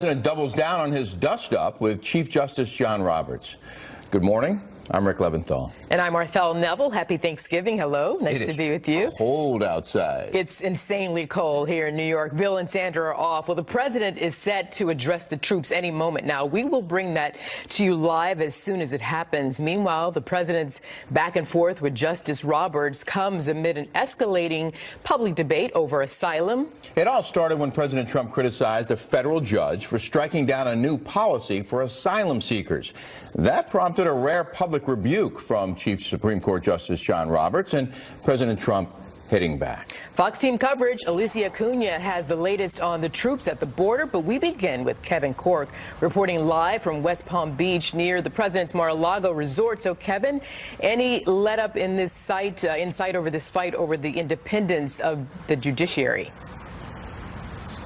The president doubles down on his dust-up with Chief Justice John Roberts. Good morning. I'm Rick Leventhal. And I'm Marthel Neville. Happy Thanksgiving. Hello. Nice to be with you. Cold outside. It's insanely cold here in New York. Bill and Sandra are off. Well, the president is set to address the troops any moment now. We will bring that to you live as soon as it happens. Meanwhile, the president's back and forth with Justice Roberts comes amid an escalating public debate over asylum. It all started when President Trump criticized a federal judge for striking down a new policy for asylum seekers. That prompted a rare public rebuke from Chief Supreme Court Justice John Roberts and President Trump hitting back. Fox team coverage. Alicia Acuna has the latest on the troops at the border, but we begin with Kevin Cork reporting live from West Palm Beach near the president's Mar-a-Lago resort. So, Kevin, any let up in this insight over this fight over the independence of the judiciary?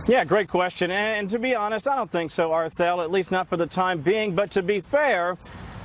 Yeah, great question. And to be honest, I don't think so, Arthel, at least not for the time being. But to be fair,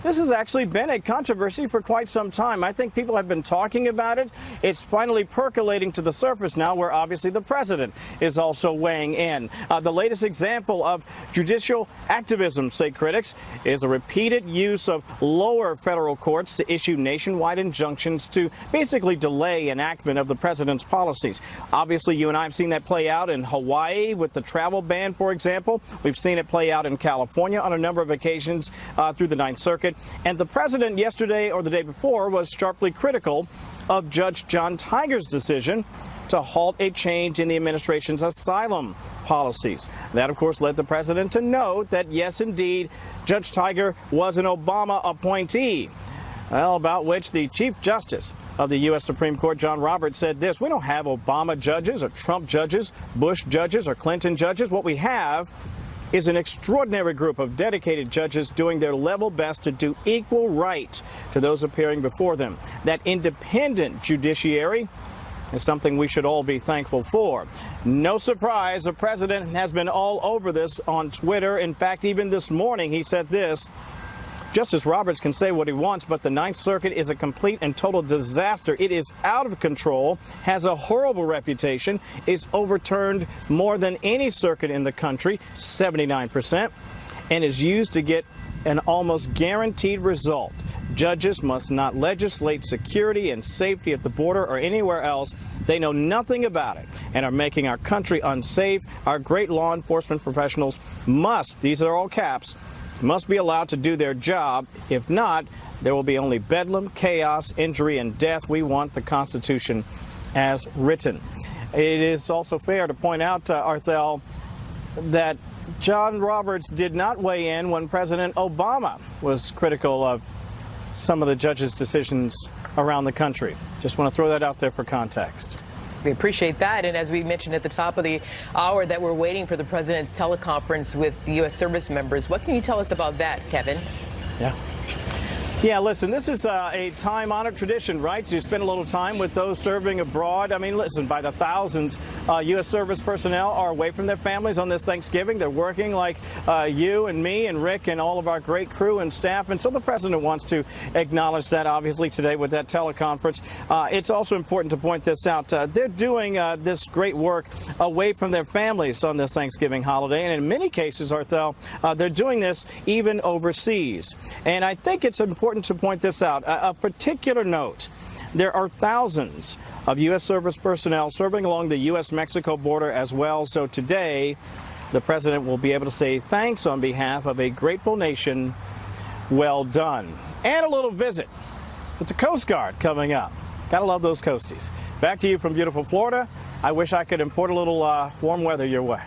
this has actually been a controversy for quite some time. I think people have been talking about it. It's finally percolating to the surface now, where obviously the president is also weighing in. The latest example of judicial activism, say critics, is a repeated use of lower federal courts to issue nationwide injunctions to basically delay enactment of the president's policies. Obviously, you and I have seen that play out in Hawaii with the travel ban, for example. We've seen it play out in California on a number of occasions through the Ninth Circuit. And the president yesterday or the day before was sharply critical of Judge John Tiger's decision to halt a change in the administration's asylum policies. That, of course, led the president to note that, yes, indeed, Judge Tiger was an Obama appointee. Well, about which the Chief Justice of the U.S. Supreme Court, John Roberts, said this: "We don't have Obama judges or Trump judges, Bush judges or Clinton judges. What we have is an extraordinary group of dedicated judges doing their level best to do equal right to those appearing before them. That independent judiciary is something we should all be thankful for." No surprise, the president has been all over this on Twitter. In fact, even this morning he said this: "Justice Roberts can say what he wants, but the Ninth Circuit is a complete and total disaster. It is out of control, has a horrible reputation, is overturned more than any circuit in the country, 79%, and is used to get an almost guaranteed result. Judges must not legislate security and safety at the border or anywhere else. They know nothing about it and are making our country unsafe. Our great law enforcement professionals must," these are all caps, "must be allowed to do their job. If not, there will be only bedlam, chaos, injury, and death. We want the Constitution as written." It is also fair to point out, Arthel, that John Roberts did not weigh in when President Obama was critical of some of the judges' decisions around the country. Just want to throw that out there for context. We appreciate that. And as we mentioned at the top of the hour, that we're waiting for the president's teleconference with U.S. service members. What can you tell us about that, Kevin? Yeah, listen, this is a time-honored tradition, right? To spend a little time with those serving abroad. I mean, listen, by the thousands, U.S. service personnel are away from their families on this Thanksgiving. They're working like you and me and Rick and all of our great crew and staff. And so the president wants to acknowledge that, obviously, today with that teleconference. It's also important to point this out. They're doing this great work away from their families on this Thanksgiving holiday. And in many cases, Arthel, they're doing this even overseas. And I think it's important to point this out. A particular note: there are thousands of U.S. service personnel serving along the U.S.-Mexico border as well. So today, the president will be able to say thanks on behalf of a grateful nation. Well done. And a little visit with the Coast Guard coming up. Gotta love those coasties. Back to you from beautiful Florida. I wish I could import a little warm weather your way.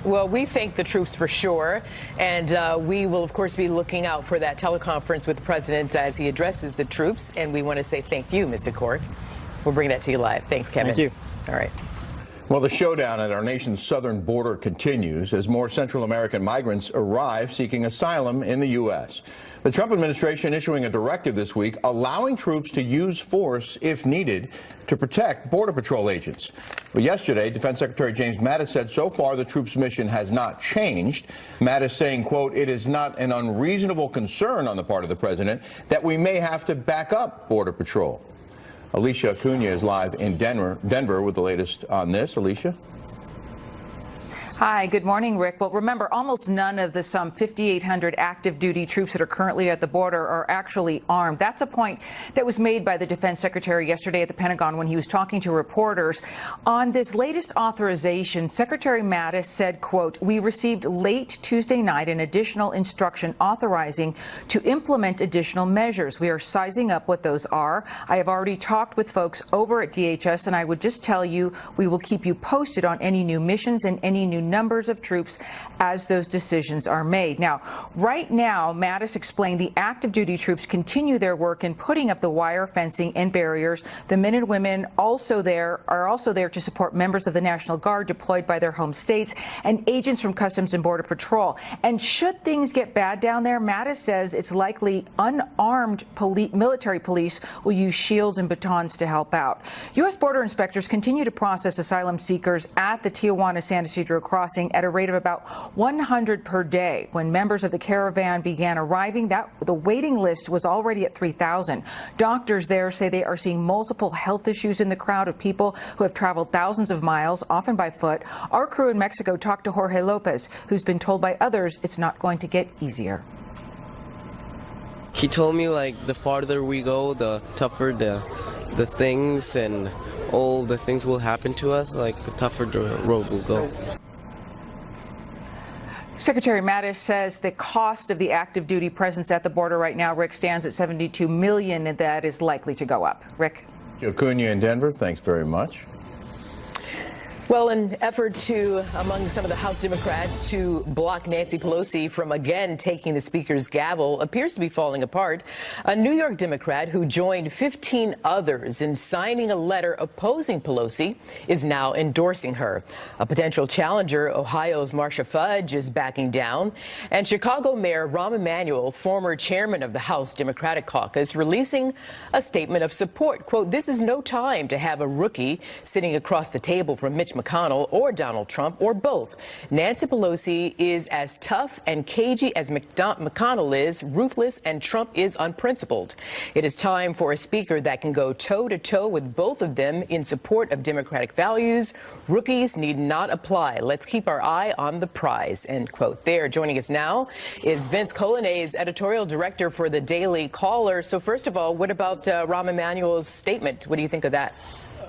Well, we thank the troops for sure, and we will, of course, be looking out for that teleconference with the president as he addresses the troops, and we want to say thank you, Mr. Cork. We'll bring that to you live. Thanks, Kevin. Thank you. All right. Well, the showdown at our nation's southern border continues as more Central American migrants arrive seeking asylum in the U.S. The Trump administration issuing a directive this week allowing troops to use force if needed to protect Border Patrol agents. But yesterday, Defense Secretary James Mattis said so far the troops' mission has not changed. Mattis saying, quote, "It is not an unreasonable concern on the part of the president that we may have to back up Border Patrol." Alicia Acuna is live in Denver with the latest on this. Alicia? Hi, good morning, Rick. Well, remember, almost none of the some 5,800 active duty troops that are currently at the border are actually armed. That's a point that was made by the Defense Secretary yesterday at the Pentagon when he was talking to reporters. On this latest authorization, Secretary Mattis said, quote, "We received late Tuesday night an additional instruction authorizing to implement additional measures. We are sizing up what those are. I have already talked with folks over at DHS, and I would just tell you we will keep you posted on any new missions and any new numbers of troops as those decisions are made." Now, right now, Mattis explained the active duty troops continue their work in putting up the wire fencing and barriers. The men and women are also there to support members of the National Guard deployed by their home states and agents from Customs and Border Patrol. And should things get bad down there, Mattis says it's likely unarmed military police will use shields and batons to help out. U.S. border inspectors continue to process asylum seekers at the Tijuana-San Isidro crossing at a rate of about 100 per day. When members of the caravan began arriving, the waiting list was already at 3,000. Doctors there say they are seeing multiple health issues in the crowd of people who have traveled thousands of miles, often by foot. Our crew in Mexico talked to Jorge Lopez, who's been told by others it's not going to get easier. He told me, like, the farther we go, the tougher the things and all the things will happen to us, like the tougher the road will go. Secretary Mattis says the cost of the active duty presence at the border right now, Rick, stands at $72 million, and that is likely to go up. Rick? Acuna in Denver, thanks very much. Well, an effort among some of the House Democrats to block Nancy Pelosi from again taking the Speaker's gavel appears to be falling apart. A New York Democrat who joined 15 others in signing a letter opposing Pelosi is now endorsing her. A potential challenger, Ohio's Marcia Fudge, is backing down. And Chicago Mayor Rahm Emanuel, former chairman of the House Democratic Caucus, releasing a statement of support. Quote, "This is no time to have a rookie sitting across the table from Mitch McConnell or Donald Trump or both. Nancy Pelosi is as tough and cagey as McConnell is, ruthless, and Trump is unprincipled. It is time for a speaker that can go toe-to-toe with both of them in support of democratic values. Rookies need not apply. Let's keep our eye on the prize," end quote. There, joining us now is Vince Colanese, editorial director for the Daily Caller. So first of all, what about Rahm Emanuel's statement? What do you think of that?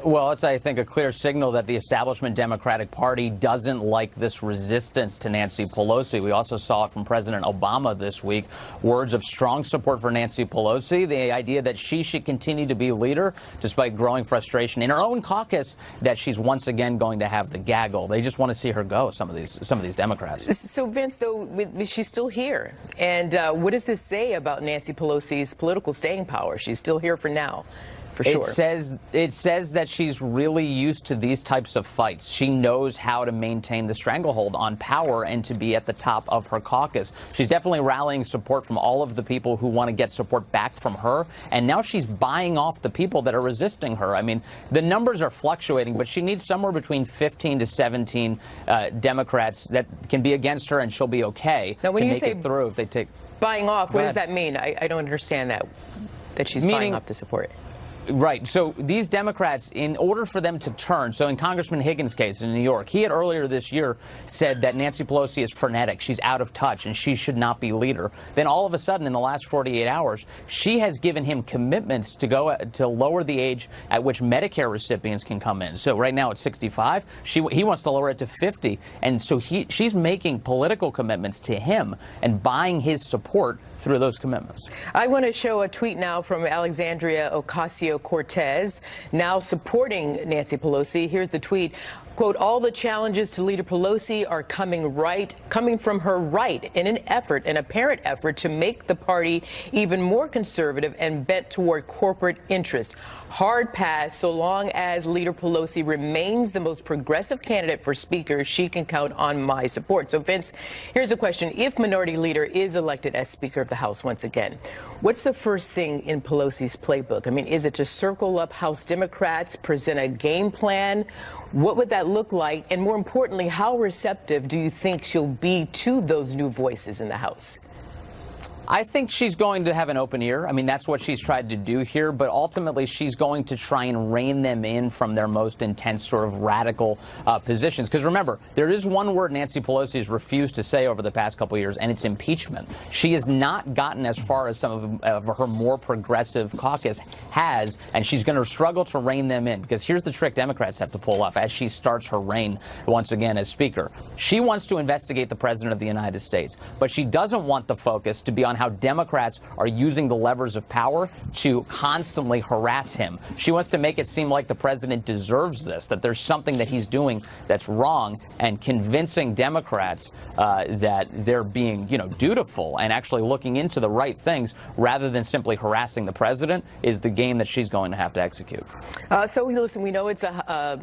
Well, it's, I think, a clear signal that the establishment Democratic Party doesn't like this resistance to Nancy Pelosi. We also saw it from President Obama this week. Words of strong support for Nancy Pelosi, the idea that she should continue to be leader despite growing frustration in her own caucus that she's once again going to have the gaggle. They just want to see her go, some of these Democrats. So, Vince, though, she's still here. And what does this say about Nancy Pelosi's political staying power? She's still here for now. For sure. It says that she's really used to these types of fights. She knows how to maintain the stranglehold on power and to be at the top of her caucus. She's definitely rallying support from all of the people who want to get support back from her. And now she's buying off the people that are resisting her. I mean, the numbers are fluctuating, but she needs somewhere between 15 to 17 Democrats that can be against her, and she'll be okay now, when to you make say it through if they take. Buying off, what does that mean? I don't understand that she's buying off the support. Right. So these Democrats, in order for them to turn, so in Congressman Higgins' case in New York, he had earlier this year said that Nancy Pelosi is frenetic, she's out of touch, and she should not be leader. Then all of a sudden, in the last 48 hours, she has given him commitments to go to lower the age at which Medicare recipients can come in. So right now it's 65. He wants to lower it to 50. And so she's making political commitments to him and buying his support through those commitments. I want to show a tweet now from Alexandria Ocasio-Cortez, now supporting Nancy Pelosi. Here's the tweet. Quote, "All the challenges to Leader Pelosi are coming from her right in an apparent effort to make the party even more conservative and bent toward corporate interests. Hard pass. So long as Leader Pelosi remains the most progressive candidate for Speaker, she can count on my support." So, Vince, here's a question. If Minority Leader is elected as Speaker of the House once again, what's the first thing in Pelosi's playbook? I mean, is it to circle up House Democrats, present a game plan? What would that look like? And more importantly, how receptive do you think she'll be to those new voices in the House? I think she's going to have an open ear. I mean, that's what she's tried to do here, but ultimately she's going to try and rein them in from their most intense sort of radical positions. Because remember, there is one word Nancy Pelosi has refused to say over the past couple of years, and it's impeachment. She has not gotten as far as some of her more progressive caucus has, and she's going to struggle to rein them in. Because here's the trick Democrats have to pull off as she starts her reign once again as Speaker. She wants to investigate the President of the United States, but she doesn't want the focus to be on how Democrats are using the levers of power to constantly harass him. She wants to make it seem like the president deserves this, that there's something that he's doing that's wrong, and convincing Democrats that they're being, dutiful and actually looking into the right things rather than simply harassing the president is the game that she's going to have to execute. So listen, we know the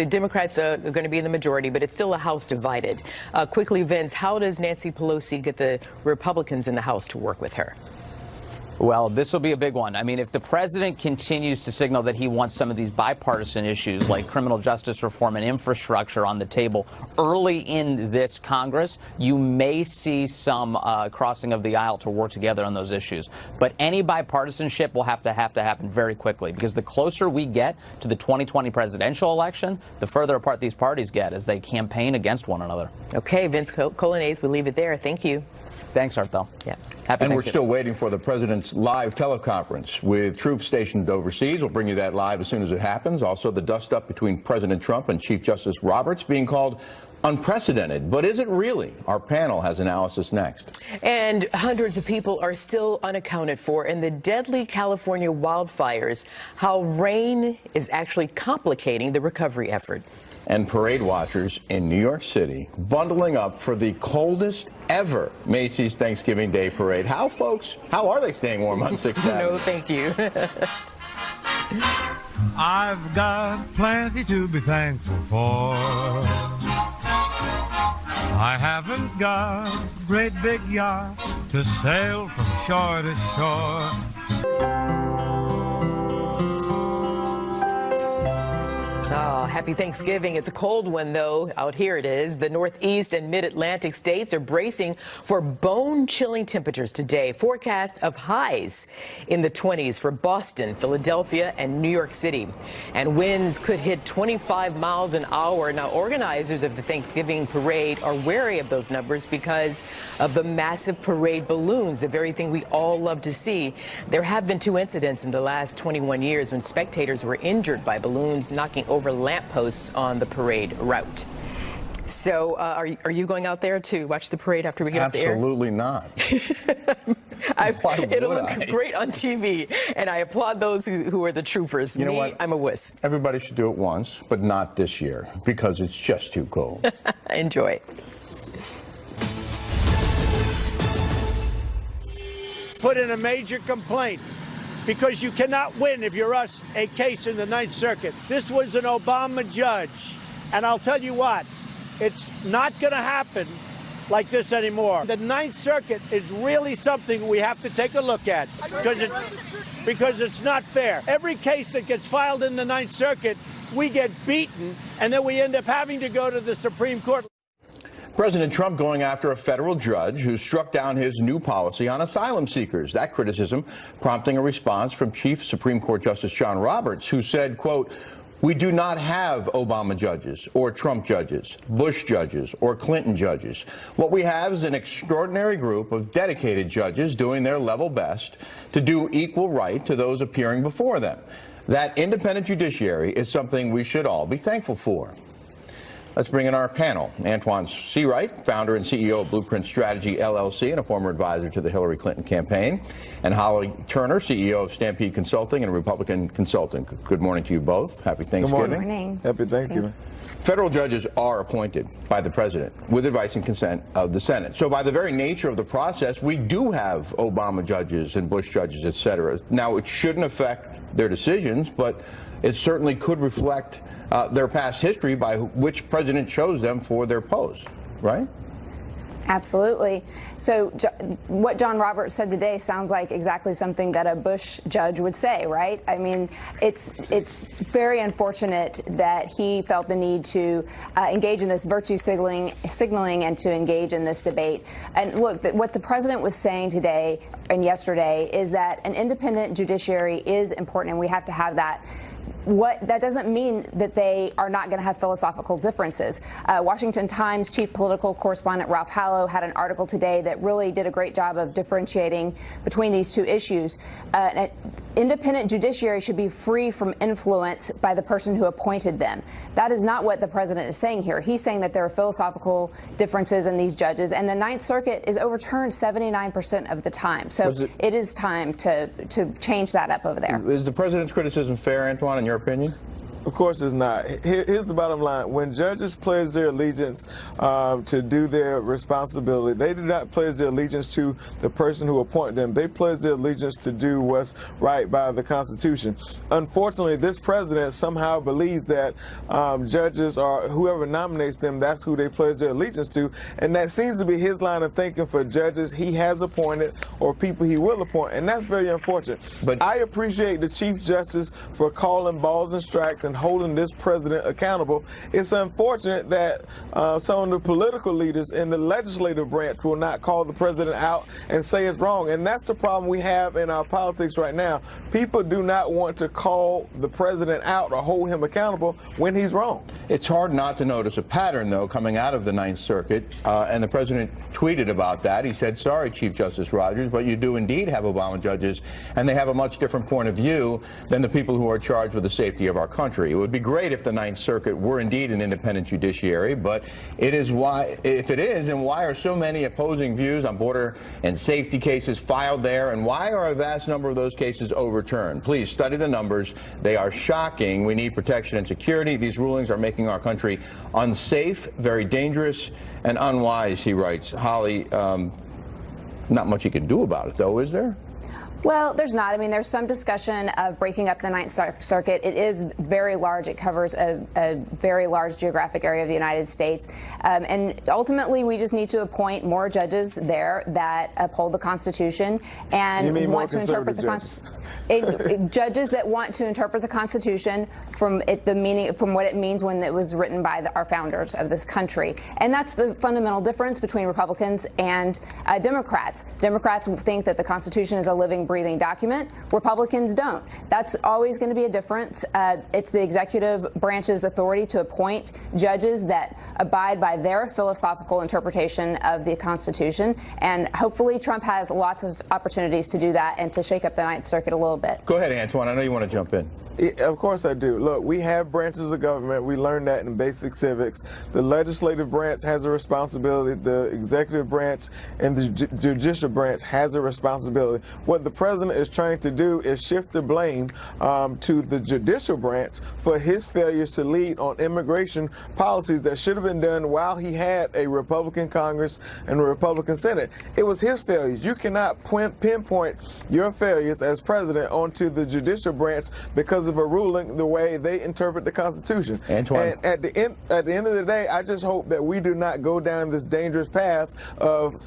Democrats are going to be in the majority, but it's still a House divided. Quickly, Vince, how does Nancy Pelosi get the Republicans in the House to work with her? Well, this will be a big one. I mean, if the president continues to signal that he wants some of these bipartisan issues like criminal justice reform and infrastructure on the table early in this Congress, you may see some crossing of the aisle to work together on those issues. But any bipartisanship will have to happen very quickly, because the closer we get to the 2020 presidential election, the further apart these parties get as they campaign against one another. Okay, Vince Colonnese, we'll leave it there. Thank you. Thanks, Arthel. Yeah. And we're still waiting for the president's live teleconference with troops stationed overseas. We'll bring you that live as soon as it happens. Also, the dust-up between President Trump and Chief Justice Roberts being called unprecedented. But is it really? Our panel has analysis next. And hundreds of people are still unaccounted for in the deadly California wildfires. How rain is actually complicating the recovery effort. And parade watchers in New York City bundling up for the coldest ever Macy's Thanksgiving Day Parade. How, folks? How are they staying warm on 6th Avenue? No, thank you. I've got plenty to be thankful for. I haven't got a great big yacht to sail from shore to shore. Oh, happy Thanksgiving. It's a cold one, though. Out here it is. The Northeast and Mid-Atlantic states are bracing for bone-chilling temperatures today. Forecast of highs in the 20s for Boston, Philadelphia, and New York City. And winds could hit 25 miles an hour. Now, organizers of the Thanksgiving parade are wary of those numbers because of the massive parade balloons, the very thing we all love to see. There have been 2 incidents in the last 21 years when spectators were injured by balloons knocking over lampposts on the parade route. So are you going out there to watch the parade after we get off the air? Absolutely not. It'll look great on TV, and I applaud those who are the troopers. You know what? I'm a wuss. Everybody should do it once, but not this year, because it's just too cold. Enjoy. Put in a major complaint, because you cannot win if you're us a case in the Ninth Circuit. This was an Obama judge, and I'll tell you what, it's not going to happen like this anymore. The Ninth Circuit is really something we have to take a look at, because it's not fair. Every case that gets filed in the Ninth Circuit, we get beaten, and then we end up having to go to the Supreme Court. President Trump going after a federal judge who struck down his new policy on asylum seekers. That criticism prompting a response from Chief Supreme Court Justice John Roberts, who said, quote, "We do not have Obama judges or Trump judges, Bush judges or Clinton judges. What we have is an extraordinary group of dedicated judges doing their level best to do equal right to those appearing before them. That independent judiciary is something we should all be thankful for." Let's bring in our panel. Antoine Seawright, founder and CEO of Blueprint Strategy, LLC, and a former advisor to the Hillary Clinton campaign. And Holly Turner, CEO of Stampede Consulting and a Republican consultant. Good morning to you both. Happy Thanksgiving. Good morning. Happy Thanksgiving. Federal judges are appointed by the president with advice and consent of the Senate. So by the very nature of the process, we do have Obama judges and Bush judges, et cetera. Now, it shouldn't affect their decisions, but it certainly could reflect their past history by which president chose them for their post, right? Absolutely. So what John Roberts said today sounds like exactly something that a Bush judge would say, right? I mean, it's very unfortunate that he felt the need to engage in this virtue signaling and to engage in this debate. And look, what the president was saying today and yesterday is that an independent judiciary is important, and we have to have that. That doesn't mean that they are not going to have philosophical differences. Washington Times chief political correspondent Ralph Hallow had an article today that really did a great job of differentiating between these two issues. An independent judiciary should be free from influence by the person who appointed them. That is not what the president is saying here. He's saying that there are philosophical differences in these judges, and the Ninth Circuit is overturned 79% of the time. So it is time to change that up over there. Is the president's criticism fair, Antoine, in your opinion? Of course it's not. Here's the bottom line. When judges pledge their allegiance to do their responsibility, they do not pledge their allegiance to the person who appointed them. They pledge their allegiance to do what's right by the Constitution. Unfortunately, this president somehow believes that judges or whoever nominates them, that's who they pledge their allegiance to. And that seems to be his line of thinking for judges he has appointed or people he will appoint. And that's very unfortunate. But I appreciate the Chief Justice for calling balls and strikes and holding this president accountable. It's unfortunate that some of the political leaders in the legislative branch will not call the president out and say it's wrong. And that's the problem we have in our politics right now. People do not want to call the president out or hold him accountable when he's wrong. It's hard not to notice a pattern, though, coming out of the Ninth Circuit. And the president tweeted about that. He said, sorry, Chief Justice Rogers, but you do indeed have Obama judges, and they have a much different point of view than the people who are charged with the safety of our country. It would be great if the Ninth Circuit were indeed an independent judiciary, but it is why, if it is, and why are so many opposing views on border and safety cases filed there, and why are a vast number of those cases overturned? Please study the numbers. They are shocking. We need protection and security. These rulings are making our country unsafe, very dangerous, and unwise, he writes. Holly, not much you can do about it, though, is there? Well, there's not. I mean, there's some discussion of breaking up the Ninth Circuit. It is very large. It covers a very large geographic area of the United States. And ultimately, we just need to appoint more judges there that uphold the Constitution and want to interpret the Constitution. Judges that want to interpret the Constitution from what it means when it was written by our founders of this country. And that's the fundamental difference between Republicans and Democrats. Democrats think that the Constitution is a living, breathing document. Republicans don't. That's always going to be a difference. It's the executive branch's authority to appoint judges that abide by their philosophical interpretation of the Constitution. And hopefully Trump has lots of opportunities to do that and to shake up the Ninth Circuit a little bit. Go ahead, Antoine. I know you want to jump in. Of course I do. Look, we have branches of government. We learned that in basic civics. The legislative branch has a responsibility. The executive branch and the judicial branch has a responsibility. What the president is trying to do is shift the blame to the judicial branch for his failures to lead on immigration policies that should have been done while he had a Republican Congress and a Republican Senate. It was his failures. You cannot pinpoint your failures as president onto the judicial branch because of a ruling the way they interpret the Constitution. Antoine. And at the end of the day, I just hope that we do not go down this dangerous path of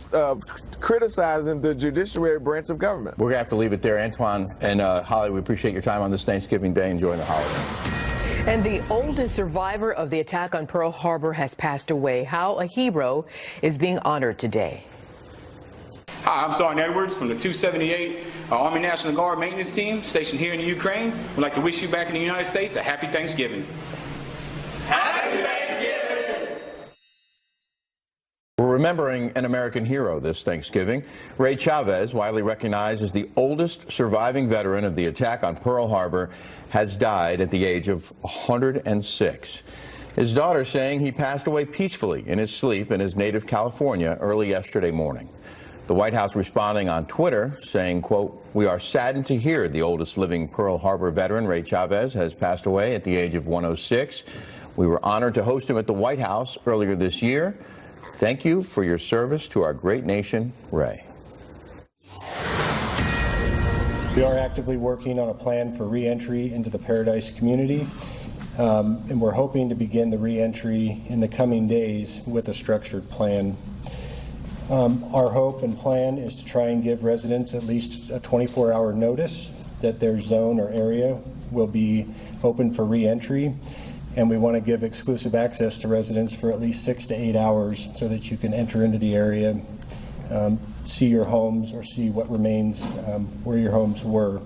criticizing the judiciary branch of government. We're going to have to leave it there. Antoine and Holly, we appreciate your time on this Thanksgiving Day. Enjoy the holiday. And the oldest survivor of the attack on Pearl Harbor has passed away. How a hero is being honored today. Hi, I'm Sergeant Edwards from the 278 Army National Guard maintenance team stationed here in the Ukraine. We'd like to wish you back in the United States a happy Thanksgiving. Happy Thanksgiving! We're remembering an American hero this Thanksgiving. Ray Chavez, widely recognized as the oldest surviving veteran of the attack on Pearl Harbor, has died at the age of 106. His daughter saying he passed away peacefully in his sleep in his native California early yesterday morning. The White House responding on Twitter saying, quote, "We are saddened to hear the oldest living Pearl Harbor veteran, Ray Chavez, has passed away at the age of 106. We were honored to host him at the White House earlier this year. Thank you for your service to our great nation, Ray." We are actively working on a plan for re-entry into the Paradise community, and we're hoping to begin the re-entry in the coming days with a structured plan. Our hope and plan is to try and give residents at least a 24-hour notice that their zone or area will be open for re-entry, and we want to give exclusive access to residents for at least 6 to 8 hours so that you can enter into the area, see your homes or see what remains where your homes were.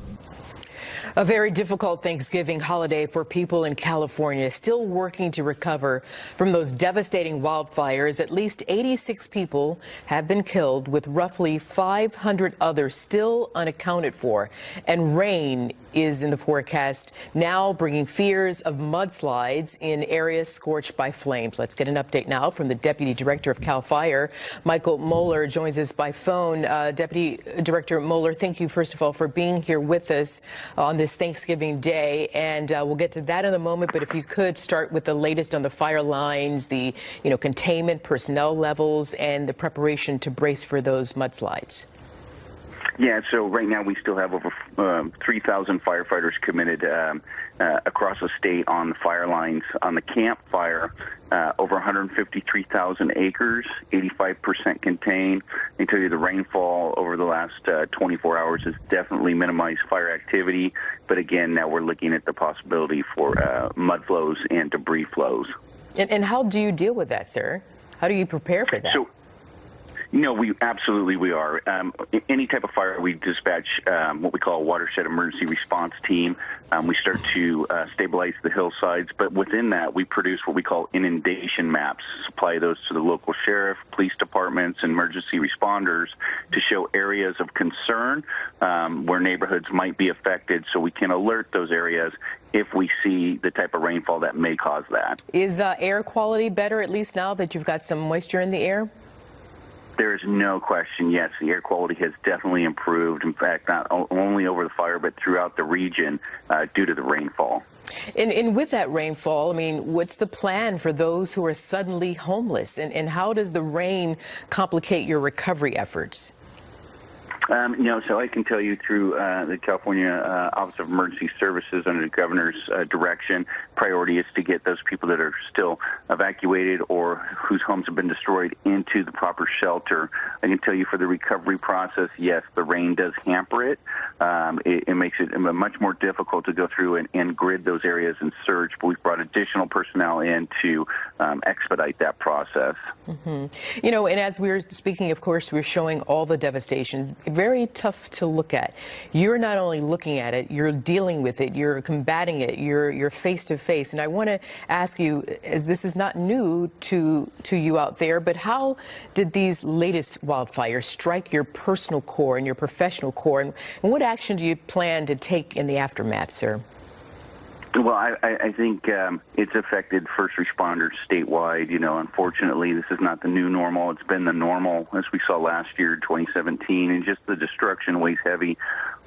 A very difficult Thanksgiving holiday for people in California, still working to recover from those devastating wildfires. At least 86 people have been killed, with roughly 500 others still unaccounted for. And rain is in the forecast now, bringing fears of mudslides in areas scorched by flames. Let's get an update now from the Deputy Director of CAL FIRE. Michael Moeller joins us by phone. Deputy Director Moeller, thank you, first of all, for being here with us on this Thanksgiving Day, and we'll get to that in a moment. But if you could start with the latest on the fire lines, the containment, personnel levels, and the preparation to brace for those mudslides. Yeah, so right now we still have over 3,000 firefighters committed across the state on the fire lines. On the Camp Fire, over 153,000 acres, 85% contained. I can tell you the rainfall over the last 24 hours has definitely minimized fire activity. But again, now we're looking at the possibility for mud flows and debris flows. And how do you deal with that, sir? How do you prepare for that? No, we are. Any type of fire, we dispatch what we call a watershed emergency response team. We start to stabilize the hillsides, but within that, we produce what we call inundation maps, supply those to the local sheriff, police departments, and emergency responders to show areas of concern where neighborhoods might be affected, so we can alert those areas if we see the type of rainfall that may cause that. Is air quality better, at least now that you've got some moisture in the air? There is no question, yes, the air quality has definitely improved. In fact, not only over the fire, but throughout the region due to the rainfall. And with that rainfall, I mean, what's the plan for those who are suddenly homeless? And how does the rain complicate your recovery efforts? So I can tell you through the California Office of Emergency Services under the governor's direction, priority is to get those people that are still evacuated or whose homes have been destroyed into the proper shelter. I can tell you for the recovery process, yes, the rain does hamper it. It makes it much more difficult to go through and grid those areas and search, but we've brought additional personnel in to expedite that process. Mm-hmm. And as we're speaking, of course, we're showing all the devastations. Very tough to look at. You're not only looking at it, you're dealing with it, you're combating it, you're face to face. And I want to ask you, as this is not new to you out there, but how did these latest wildfires strike your personal core and your professional core? And what action do you plan to take in the aftermath, sir? Well, I think it's affected first responders statewide. Unfortunately, this is not the new normal. It's been the normal, as we saw last year, 2017, and just the destruction weighs heavy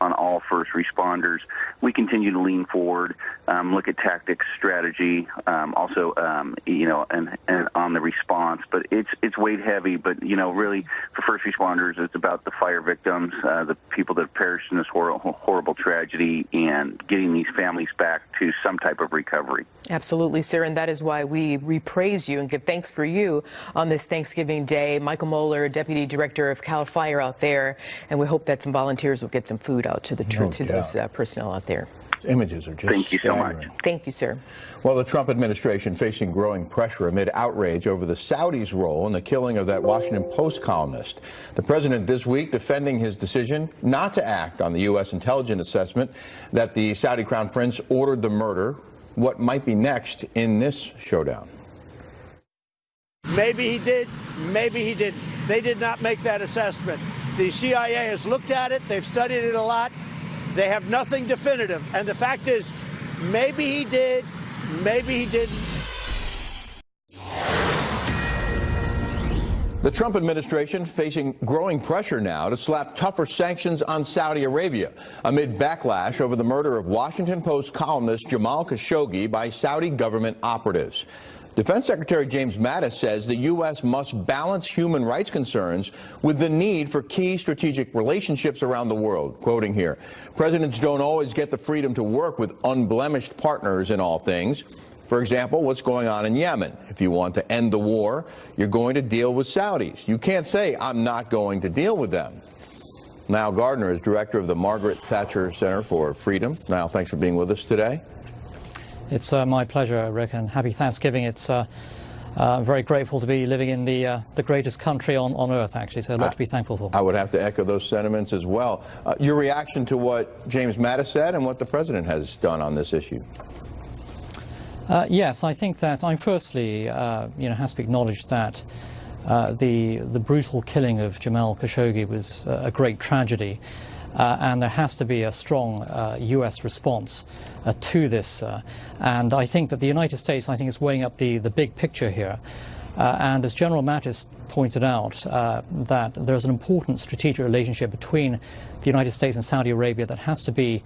on all first responders. We continue to lean forward, look at tactics, strategy, also, and on the response. But it's weighed heavy. But really, for first responders, it's about the fire victims, the people that have perished in this horrible tragedy, and getting these families back to some type of recovery. Absolutely, sir, and that is why we praise you and give thanks for you on this Thanksgiving Day. Michael Moeller, Deputy Director of CAL FIRE out there, and we hope that some volunteers will get some food out to those personnel out there. Images are just Thank you so much. Thank you, sir. Well, the Trump administration facing growing pressure amid outrage over the Saudis' role in the killing of that Washington Post columnist. The president this week defending his decision not to act on the U.S. intelligence assessment that the Saudi crown prince ordered the murder. What might be next in this showdown? Maybe he did, maybe he didn't. They did not make that assessment. The CIA has looked at it. They've studied it a lot. They have nothing definitive. And the fact is, maybe he did, maybe he didn't. The Trump administration facing growing pressure now to slap tougher sanctions on Saudi Arabia amid backlash over the murder of Washington Post columnist Jamal Khashoggi by Saudi government operatives. Defense Secretary James Mattis says the U.S. must balance human rights concerns with the need for key strategic relationships around the world. Quoting here, presidents don't always get the freedom to work with unblemished partners in all things. For example, what's going on in Yemen. If you want to end the war, you're going to deal with Saudis. You can't say, I'm not going to deal with them. Niall Gardner is director of the Margaret Thatcher Center for Freedom. Niall, thanks for being with us today. It's my pleasure, Rick, and happy Thanksgiving. It's very grateful to be living in the greatest country on earth, actually, so a lot to be thankful for. I would have to echo those sentiments as well. Your reaction to what James Mattis said and what the president has done on this issue? Yes, I think that I firstly, has to be acknowledged that the brutal killing of Jamal Khashoggi was a great tragedy, and there has to be a strong U.S. response to this. And I think that the United States, is weighing up the big picture here. And as General Mattis pointed out, that there's an important strategic relationship between the United States and Saudi Arabia that has to be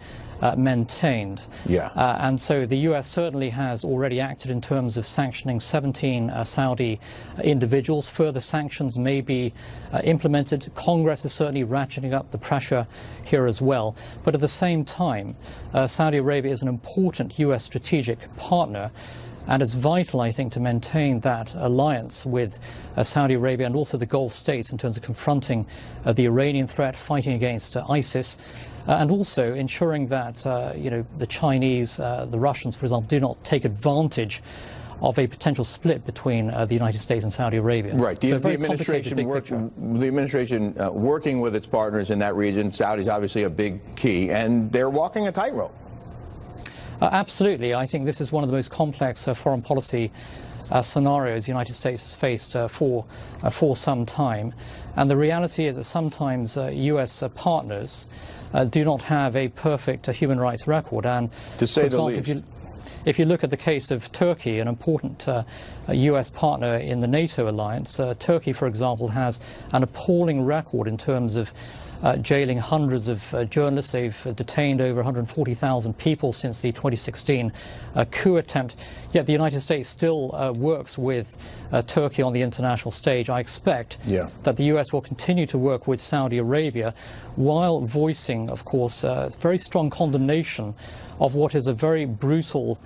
maintained. Yeah. And so the U.S. certainly has already acted in terms of sanctioning 17 Saudi individuals. Further sanctions may be implemented. Congress is certainly ratcheting up the pressure here as well. But at the same time, Saudi Arabia is an important U.S. strategic partner. And it's vital, I think, to maintain that alliance with Saudi Arabia and also the Gulf states in terms of confronting the Iranian threat, fighting against ISIS, and also ensuring that, the Chinese, the Russians, for example, do not take advantage of a potential split between the United States and Saudi Arabia. Right. The administration working with its partners in that region, Saudi's obviously a big key, and they're walking a tightrope. Absolutely. I think this is one of the most complex foreign policy scenarios the United States has faced for some time. And the reality is that sometimes U.S. partners do not have a perfect human rights record. And to say the least. If you look at the case of Turkey, an important U.S. partner in the NATO alliance, Turkey, for example, has an appalling record in terms of jailing hundreds of journalists. They've detained over 140,000 people since the 2016 coup attempt. Yet the United States still works with Turkey on the international stage. I expect that the U.S. will continue to work with Saudi Arabia while voicing, of course, very strong condemnation of what is a very brutal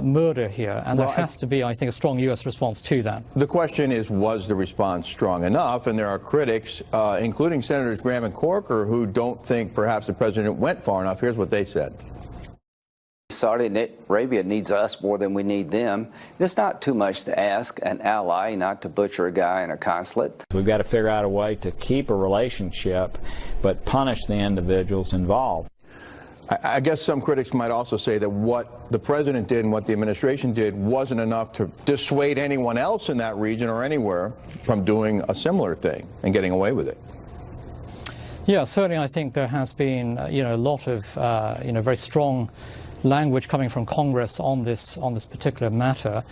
murder here. And there has to be, I think, a strong U.S. response to that. The question is, was the response strong enough? And there are critics, including Senators Graham and Corker, who don't think perhaps the president went far enough. Here's what they said. Saudi Arabia needs us more than we need them. It's not too much to ask an ally not to butcher a guy in a consulate. We've got to figure out a way to keep a relationship, but punish the individuals involved. I guess some critics might also say that what the president did and what the administration did wasn't enough to dissuade anyone else in that region or anywhere from doing a similar thing and getting away with it. Yeah, certainly I think there has been, a lot of, very strong language coming from Congress on this particular matter.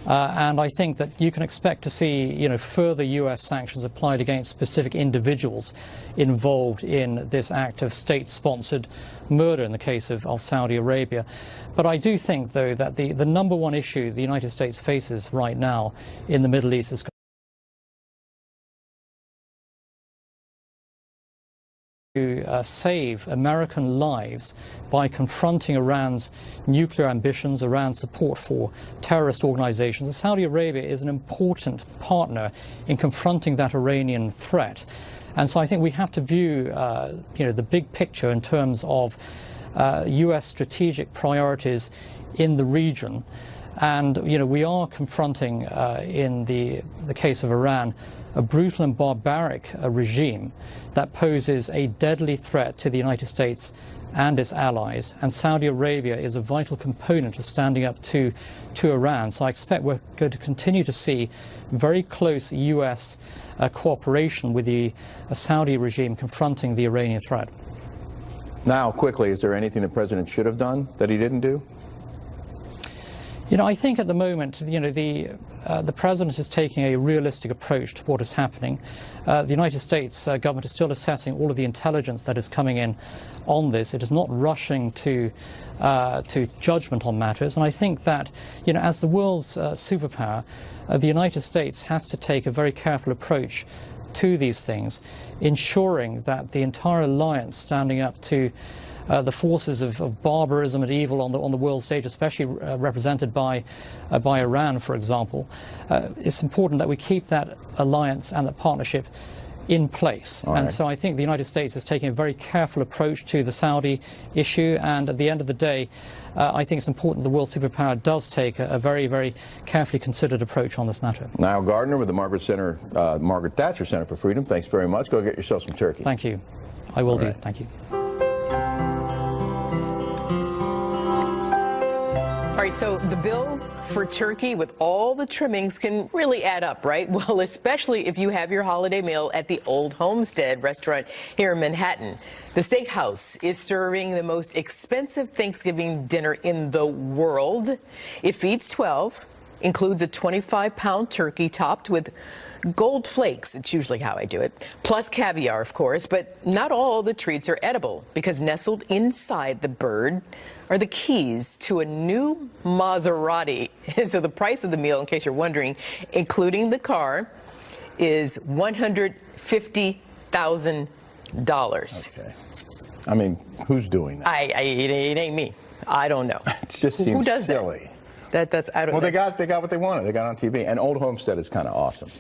And I think that you can expect to see, further U.S. sanctions applied against specific individuals involved in this act of state-sponsored murder in the case of Saudi Arabia. But I do think, though, that the number one issue the United States faces right now in the Middle East is to save American lives by confronting Iran's nuclear ambitions, Iran's support for terrorist organizations. And Saudi Arabia is an important partner in confronting that Iranian threat. And so I think we have to view, the big picture in terms of U.S. strategic priorities in the region. And, we are confronting, in the case of Iran, a brutal and barbaric regime that poses a deadly threat to the United States and its allies. And Saudi Arabia is a vital component of standing up to Iran. So I expect we're going to continue to see very close U.S. cooperation with the Saudi regime confronting the Iranian threat. Now, quickly, is there anything the president should have done that he didn't do? I think at the moment, the president is taking a realistic approach to what is happening. The United States government is still assessing all of the intelligence that is coming in on this. It is not rushing to judgment on matters. And I think that, as the world's superpower, the United States has to take a very careful approach to these things, ensuring that the entire alliance standing up to the forces of barbarism and evil on the world stage, especially represented by Iran, for example, it's important that we keep that alliance and that partnership in place. And so I think the United States is taking a very careful approach to the Saudi issue, and at the end of the day, I think it's important the world superpower does take a very, very carefully considered approach on this matter. Niall Gardner with the Margaret Thatcher Center for Freedom, thanks very much. Go get yourself some turkey. Thank you. I will do. Thank you. All right, so the bill for turkey with all the trimmings can really add up, right? Well, especially if you have your holiday meal at the Old Homestead restaurant here in Manhattan. The steakhouse is serving the most expensive Thanksgiving dinner in the world. It feeds 12, includes a 25-pound turkey topped with gold flakes. It's usually how I do it. Plus caviar, of course, but not all the treats are edible because nestled inside the bird are the keys to a new Maserati. So the price of the meal, in case you're wondering, including the car, is $150,000. Okay. I mean, who's doing that? It ain't me. I don't know. It just seems who does silly. That's I don't. Well, they got what they wanted. They got on TV, and Old Homestead is kind of awesome.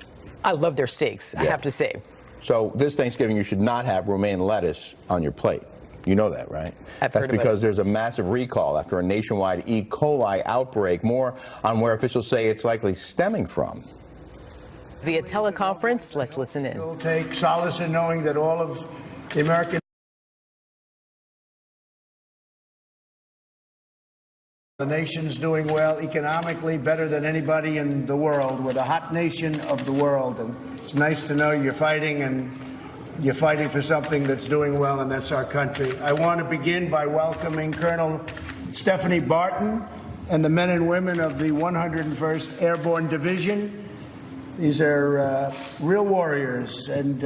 I love their steaks. I have to say. So this Thanksgiving, you should not have romaine lettuce on your plate. You know that, right? That's because there's a massive recall after a nationwide E. coli outbreak. More on where officials say it's likely stemming from. Via teleconference, let's listen in. We'll take solace in knowing that all of the American the nation's doing well economically, better than anybody in the world. We're the hot nation of the world, and it's nice to know you're fighting, and you're fighting for something that's doing well, and that's our country. I want to begin by welcoming Colonel Stephanie Barton and the men and women of the 101st Airborne Division. These are real warriors, and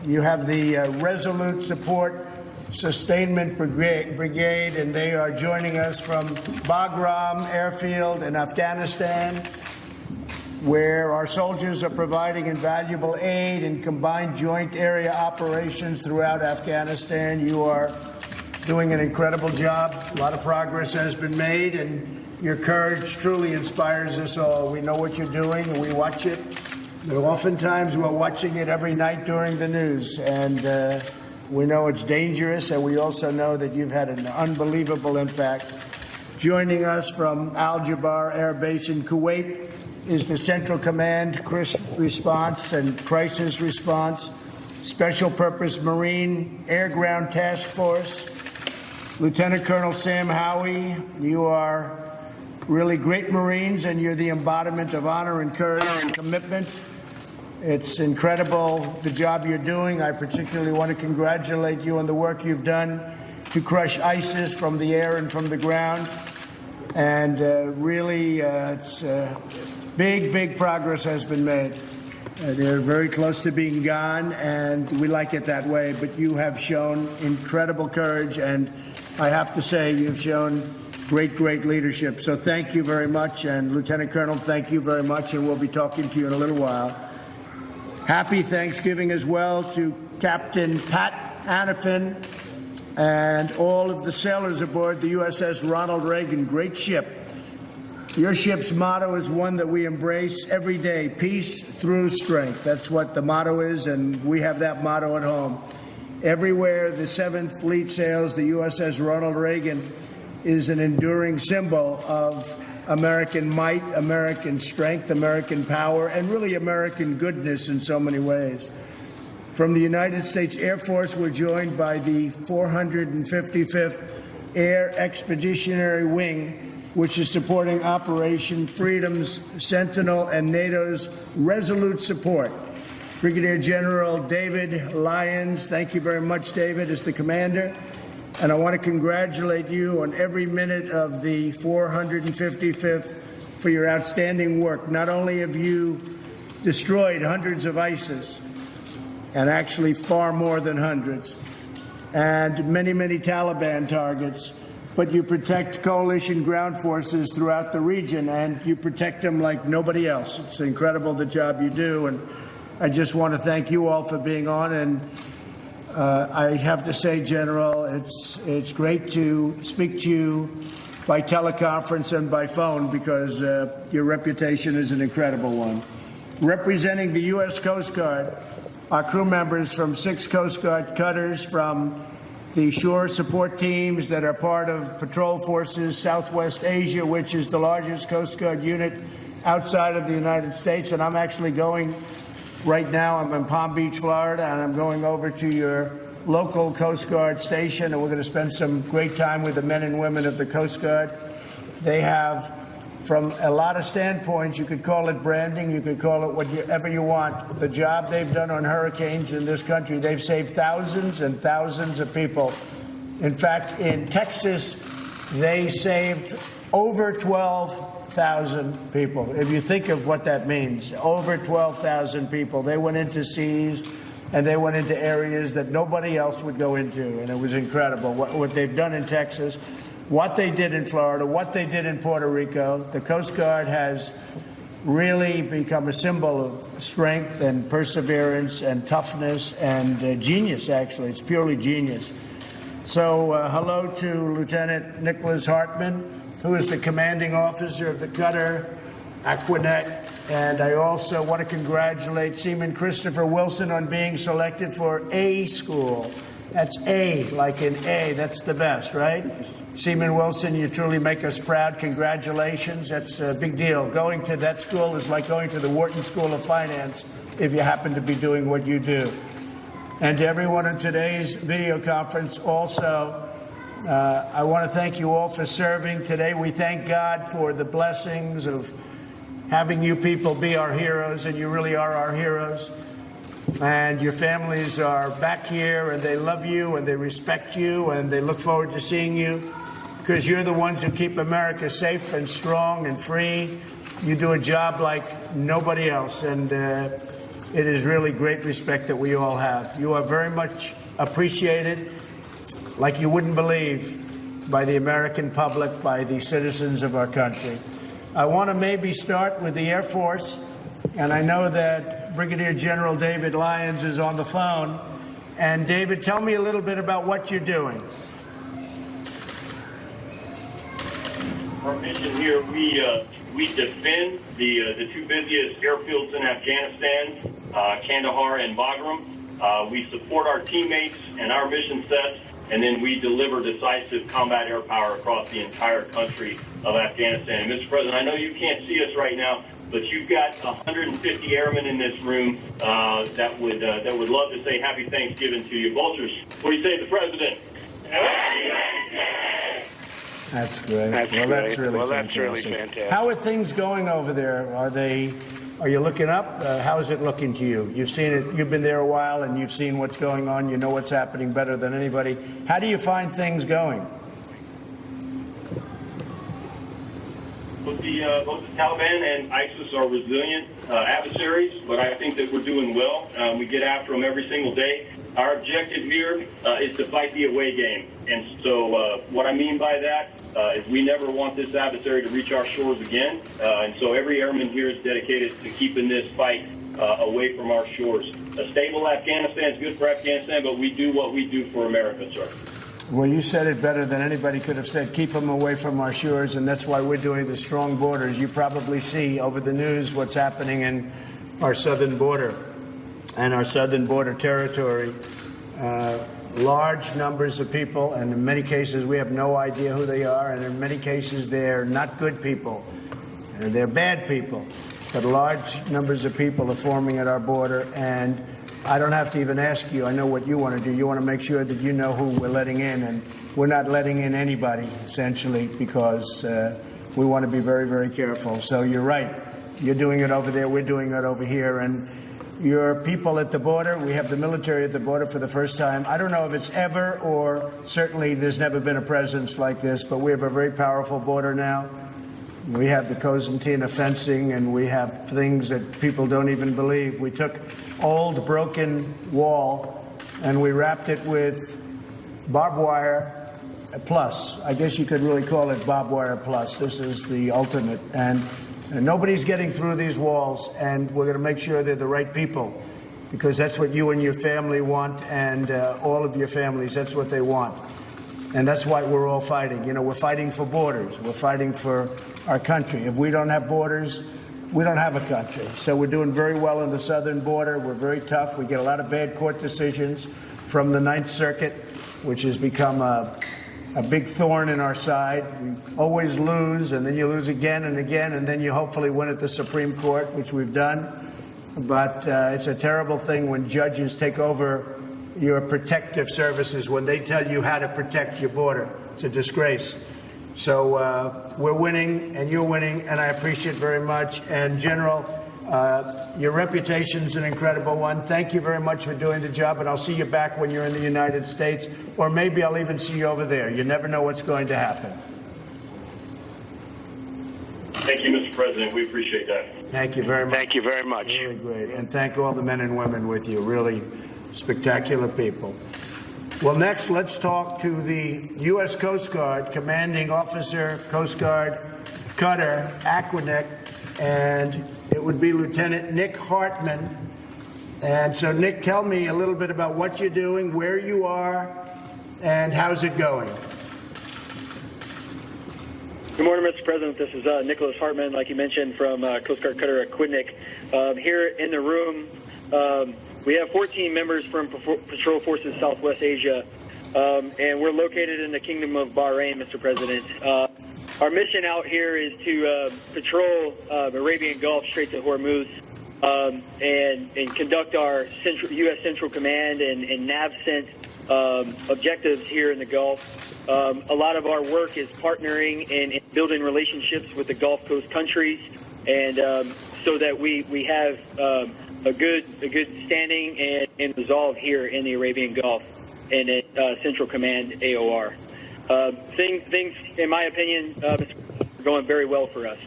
you have the Resolute Support Sustainment Brigade, and they are joining us from Bagram Airfield in Afghanistan, where our soldiers are providing invaluable aid in combined joint area operations throughout Afghanistan. You are doing an incredible job. A lot of progress has been made, and your courage truly inspires us all. We know what you're doing, and we watch it. And oftentimes, we're watching it every night during the news, and we know it's dangerous, and we also know that you've had an unbelievable impact. Joining us from Al Jabar Air Base in Kuwait is the Central Command Response and Crisis Response Special Purpose Marine Air Ground Task Force. Lieutenant Colonel Sam Howie, you are really great Marines, and you're the embodiment of honor and courage and commitment. It's incredible the job you're doing. I particularly want to congratulate you on the work you've done to crush ISIS from the air and from the ground. And really, it's big progress has been made. They're very close to being gone, and we like it that way. But you have shown incredible courage, and I have to say you've shown great leadership. So thank you very much. And Lieutenant Colonel, thank you very much, and we'll be talking to you in a little while. Happy Thanksgiving as well to Captain Pat Anafin and all of the sailors aboard the USS Ronald Reagan. Great ship. Your ship's motto is one that we embrace every day: peace through strength. That's what the motto is, and we have that motto at home. Everywhere the 7th Fleet sails, the USS Ronald Reagan is an enduring symbol of American might, American strength, American power, and really American goodness in so many ways. From the United States Air Force, we're joined by the 455th Air Expeditionary Wing, which is supporting Operation Freedom's Sentinel and NATO's Resolute Support. Brigadier General David Lyons, thank you very much, David, as the commander. And I want to congratulate you on every minute of the 455th for your outstanding work. Not only have you destroyed hundreds of ISIS, and actually far more than hundreds, and many Taliban targets, but you protect coalition ground forces throughout the region, and you protect them like nobody else. It's incredible the job you do, and I just want to thank you all for being on. And I have to say, General, it's great to speak to you by teleconference and by phone because your reputation is an incredible one. Representing the U.S. Coast Guard are crew members from 6 Coast Guard cutters from the shore support teams that are part of Patrol Forces Southwest Asia, which is the largest Coast Guard unit outside of the United States. And I'm actually going right now, I'm in Palm Beach, Florida, and I'm going over to your local Coast Guard station, and we're going to spend some great time with the men and women of the Coast Guard. They have, from a lot of standpoints, you could call it branding, you could call it whatever you want. The job they've done on hurricanes in this country, they've saved thousands and thousands of people. In fact, in Texas, they saved over 12,000 people. If you think of what that means, over 12,000 people. They went into seas and they went into areas that nobody else would go into, and it was incredible what they've done in Texas, what they did in Florida, what they did in Puerto Rico. The Coast Guard has really become a symbol of strength and perseverance and toughness and genius, actually. It's purely genius. So hello to Lieutenant Nicholas Hartman, who is the commanding officer of the cutter Aquanet. And I also want to congratulate Seaman Christopher Wilson on being selected for A school. That's A, like in A. That's the best, right? Seaman Wilson, you truly make us proud. Congratulations. That's a big deal. Going to that school is like going to the Wharton School of Finance if you happen to be doing what you do. And to everyone in today's video conference also, I want to thank you all for serving today. We thank God for the blessings of having you people be our heroes, and you really are our heroes. And your families are back here, and they love you, and they respect you, and they look forward to seeing you, because you're the ones who keep America safe and strong and free. You do a job like nobody else, and it is really great respect that we all have. You are very much appreciated, like you wouldn't believe, by the American public, by the citizens of our country. I want to maybe start with the Air Force, and I know that Brigadier General David Lyons is on the phone. And David, tell me a little bit about what you're doing. Our mission here, we defend the 2 busiest airfields in Afghanistan, Kandahar and Bagram. We support our teammates and our mission sets, and then we deliver decisive combat air power across the entire country of Afghanistan. And Mr. President, I know you can't see us right now, but you've got 150 airmen in this room that would love to say Happy Thanksgiving to you. Vultures, what do you say to the President? That's great. That's really fantastic. How are things going over there? Are you looking up? How is it looking to you? You've seen it. You've been there a while, and you've seen what's going on. You know what's happening better than anybody. How do you find things going? Both the Taliban and ISIS are resilient adversaries, but I think that we're doing well. We get after them every single day. Our objective here is to fight the away game. And so what I mean by that is we never want this adversary to reach our shores again. And so every airman here is dedicated to keeping this fight away from our shores. A stable Afghanistan is good for Afghanistan, but we do what we do for America, sir. Well, you said it better than anybody could have said. Keep them away from our shores, and that's why we're doing the strong borders. You probably see over the news what's happening in our southern border and our southern border territory. Large numbers of people, and in many cases we have no idea who they are, and in many cases they're not good people, and they're bad people. But large numbers of people are forming at our border, and I don't have to even ask you. I know what you want to do. You want to make sure that you know who we're letting in, and we're not letting in anybody, essentially, because we want to be very, very careful. So you're right. You're doing it over there. We're doing it over here. And your people at the border, we have the military at the border for the first time. I don't know if it's ever, or certainly there's never been a presence like this, but we have a very powerful border now. We have the Cosentina fencing, and we have things that people don't even believe. We took old broken wall and we wrapped it with barbed wire plus. I guess you could really call it barbed wire plus. This is the ultimate. And And nobody's getting through these walls, and we're going to make sure they're the right people, because that's what you and your family want, and all of your families, that's what they want. And that's why we're all fighting. You know, we're fighting for borders. We're fighting for our country. If we don't have borders, we don't have a country. So we're doing very well on the southern border. We're very tough. We get a lot of bad court decisions from the Ninth Circuit, which has become a big thorn in our side. We always lose, and then you lose again and again, and then you hopefully win at the Supreme Court, which we've done. But it's a terrible thing when judges take over your protective services, when they tell you how to protect your border. It's a disgrace. So we're winning, and you're winning, and I appreciate it very much. And General, your reputation's an incredible one. Thank you very much for doing the job, and I'll see you back when you're in the United States, or maybe I'll even see you over there. You never know what's going to happen. Thank you, Mr. President. We appreciate that. Thank you very much. Thank you very much. Really great. And thank all the men and women with you. Really spectacular people. Well, next, let's talk to the U.S. Coast Guard Commanding Officer, Coast Guard Cutter, Aquanic, and it would be Lieutenant Nick Hartman. And so, Nick, tell me a little bit about what you're doing, where you are, and how's it going? Good morning, Mr. President. This is Nicholas Hartman, like you mentioned, from Coast Guard Cutter Aquidneck. Here in the room, we have 14 members from Patrol Forces Southwest Asia, and we're located in the Kingdom of Bahrain, Mr. President. Our mission out here is to patrol the Arabian Gulf, Straits of Hormuz, and conduct our U.S. Central Command and NAVCENT objectives here in the Gulf. A lot of our work is partnering and building relationships with the Gulf Coast countries, and so that we have a good standing and resolve here in the Arabian Gulf and at Central Command AOR. Things, in my opinion, are going very well for us.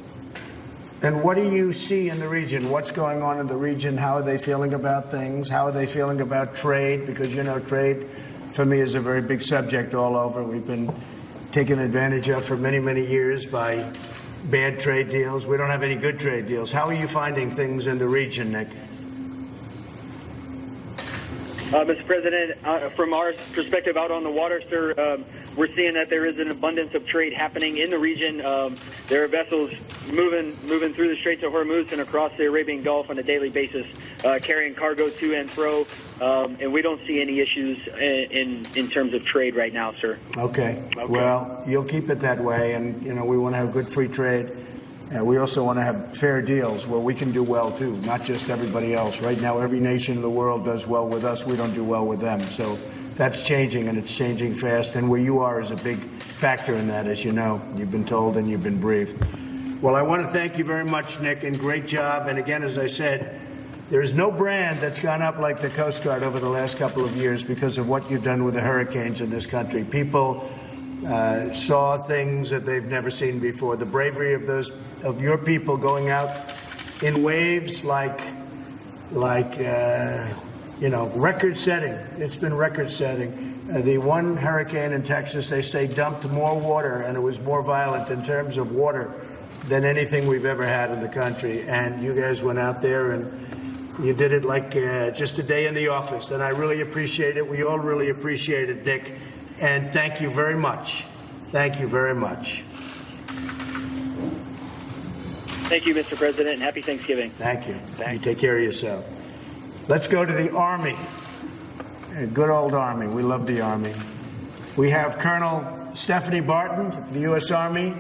And what do you see in the region? What's going on in the region? How are they feeling about things? How are they feeling about trade? Because, you know, trade for me is a very big subject all over. We've been taken advantage of for many, many years by bad trade deals. We don't have any good trade deals. How are you finding things in the region, Nick? Mr. President, from our perspective out on the water, sir, we're seeing that there is an abundance of trade happening in the region. There are vessels moving through the Straits of Hormuz and across the Arabian Gulf on a daily basis, carrying cargo to and fro, and we don't see any issues in terms of trade right now, sir. Okay. Well, you'll keep it that way, and you know we want to have good free trade. We also want to have fair deals where we can do well, too, not just everybody else. Right now, every nation in the world does well with us. We don't do well with them. So that's changing, and it's changing fast. And where you are is a big factor in that, as you know. You've been told and you've been briefed. Well, I want to thank you very much, Nick, and great job. And again, as I said, there's no brand that's gone up like the Coast Guard over the last couple of years because of what you've done with the hurricanes in this country. People saw things that they've never seen before. The bravery of your people going out in waves like record setting. It's been record setting. The one hurricane in Texas, they say, dumped more water, and it was more violent in terms of water than anything we've ever had in the country. And you guys went out there and you did it like just a day in the office. And I really appreciate it. We all really appreciate it, Dick. And thank you very much. Thank you very much. Thank you, Mr. President, and happy Thanksgiving. Thank you. You take care of yourself. Let's go to the Army. Good old Army. We love the Army. We have Colonel Stephanie Barton, the U.S. Army.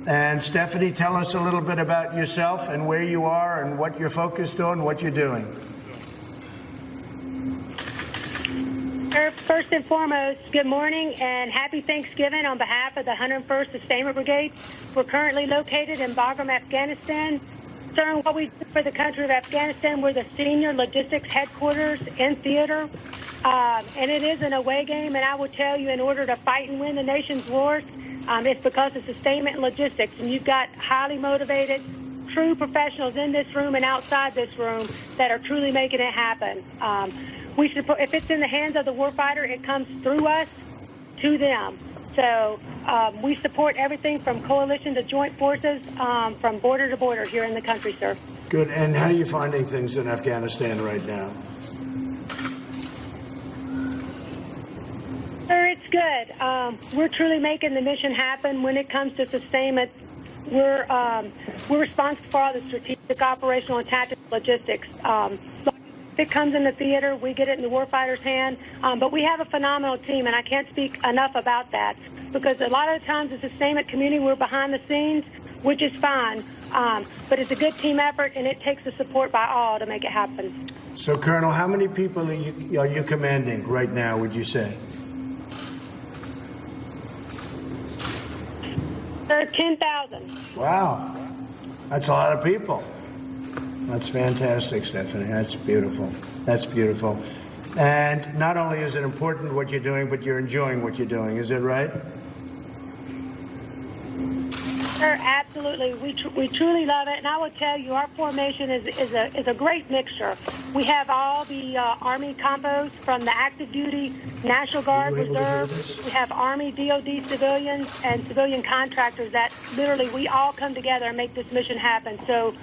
And Stephanie, tell us a little bit about yourself and where you are and what you're focused on, what you're doing. First and foremost, good morning and happy Thanksgiving on behalf of the 101st Sustainment Brigade. We're currently located in Bagram, Afghanistan. Serving what we do for the country of Afghanistan, we're the senior logistics headquarters in theater. And it is an away game, and I will tell you, in order to fight and win the nation's wars, it's because of sustainment and logistics. And you've got highly motivated, true professionals in this room and outside this room that are truly making it happen. If it's in the hands of the warfighter, it comes through us to them. So we support everything from coalition to joint forces, from border to border here in the country, sir. Good. And how are you finding things in Afghanistan right now? Sir, it's good. We're truly making the mission happen. When it comes to sustainment, we're responsible for all the strategic, operational, and tactical logistics. If it comes in the theater, we get it in the warfighter's hand. But we have a phenomenal team, and I can't speak enough about that, because a lot of the times the sustainment community, we're behind the scenes, which is fine. But it's a good team effort, and it takes the support by all to make it happen. So, Colonel, how many people are you commanding right now, would you say? There are 10,000. Wow. That's a lot of people. That's fantastic, Stephanie. That's beautiful. That's beautiful. And not only is it important what you're doing, but you're enjoying what you're doing. Is that right? Sir, absolutely. We truly love it. And I will tell you, our formation is a great mixture. We have all the Army combos from the active duty, National Guard, Reserve. We have Army, DOD civilians, and civilian contractors that literally we all come together and make this mission happen. So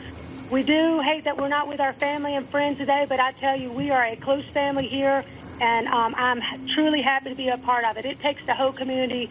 we do hate that we're not with our family and friends today, but I tell you, we are a close family here, and I'm truly happy to be a part of it. It takes the whole community